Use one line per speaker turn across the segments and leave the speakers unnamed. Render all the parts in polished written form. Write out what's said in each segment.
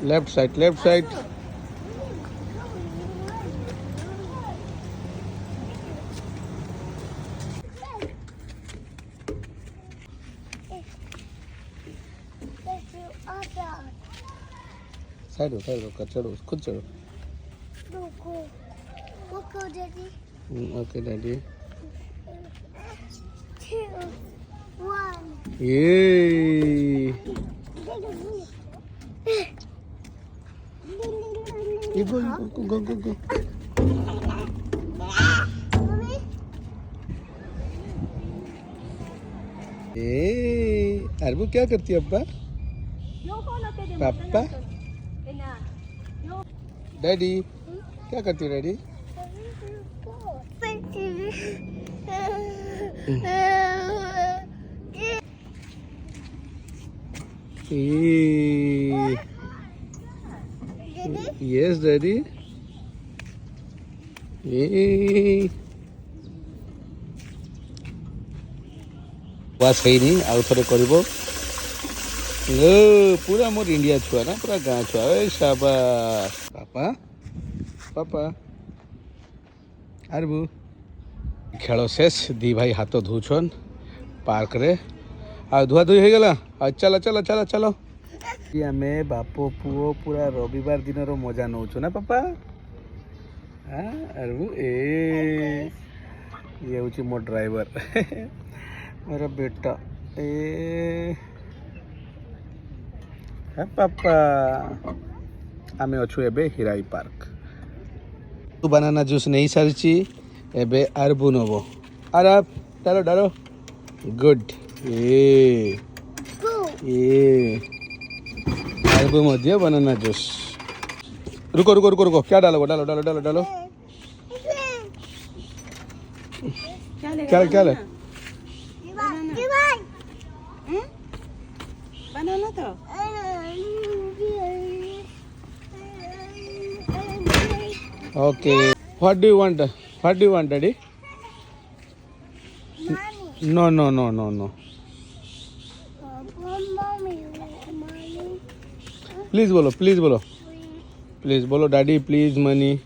Left side, left side. Side हो, चढ़ो, खुद चढ़ो. Okay daddy. ये go. अरबू क्या करती है अब्बा? पापा, डैडी क्या करती है डैडी? Yes, daddy. बास ହେଇନି ଆଉ ଥରେ କରିବ. पूरा मोर इंडिया छुआ ना, पूरा गाँ छुआ. शाबाश पापा. पापा आरबू खेल शेष. दी भाई हाथ धोछन पार्क रे. आ धुआ धुई हो गला. चलो चलो चलो चलो. आम बाप पुओ पूरा रविवार दिन मजा नौ ना पापा. हाँ अरबू ये हूँ मो ड्राइवर. मेरा बेटा पापा. आम अच्छु एबे हिराई पार्क. तू बनाना जूस नहीं सारी एबे अरबू नब. अरब डालो डालो. गुड. अरबू मध्य बनाना जूस. रुको रुको रुको रुको. क्या डालो डालो डालो डालो डालो. क्या क्या ले
बनाना तो
okay. What do you want daddy? No no no no no. Please बोलो प्लीज बोलो. प्लीज बोलो डैडी प्लीज मनी.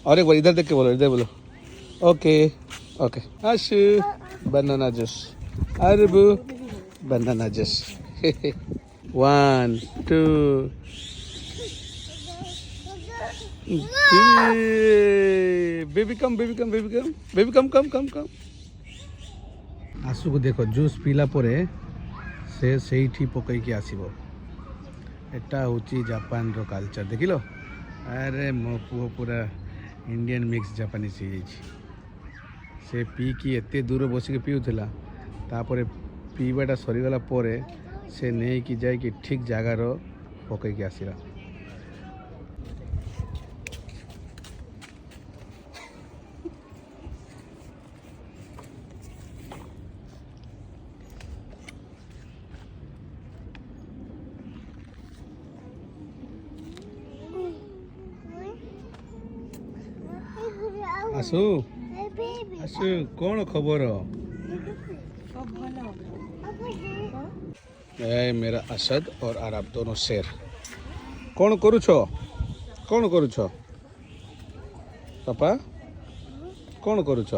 और एक बार इधर देख के बोलो. इधर बोलो. Okay okay. Ashu banana juice. अरबू banana juice. 1 2 baby come baby come baby come baby come come come come. Ashu को देखो जूस पीला परे से सेठी पकईकी आसीबो. एटा होची जापान रो कल्चर देखिलो. अरे मो पुओ पूरा इंडियन मिक्स जापानीज हो जाइए. से पी कि एते दूर बसिक पीउला. तापर पीवाटा सरीगला परे से नहीं कि जाए कि ठीक जगार पकईकी आसला. आसु आसु कौन खबर? मेरा असद और अरब दोनों शेर. कौन करुछ पापा? कौन करुछ?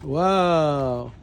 वाह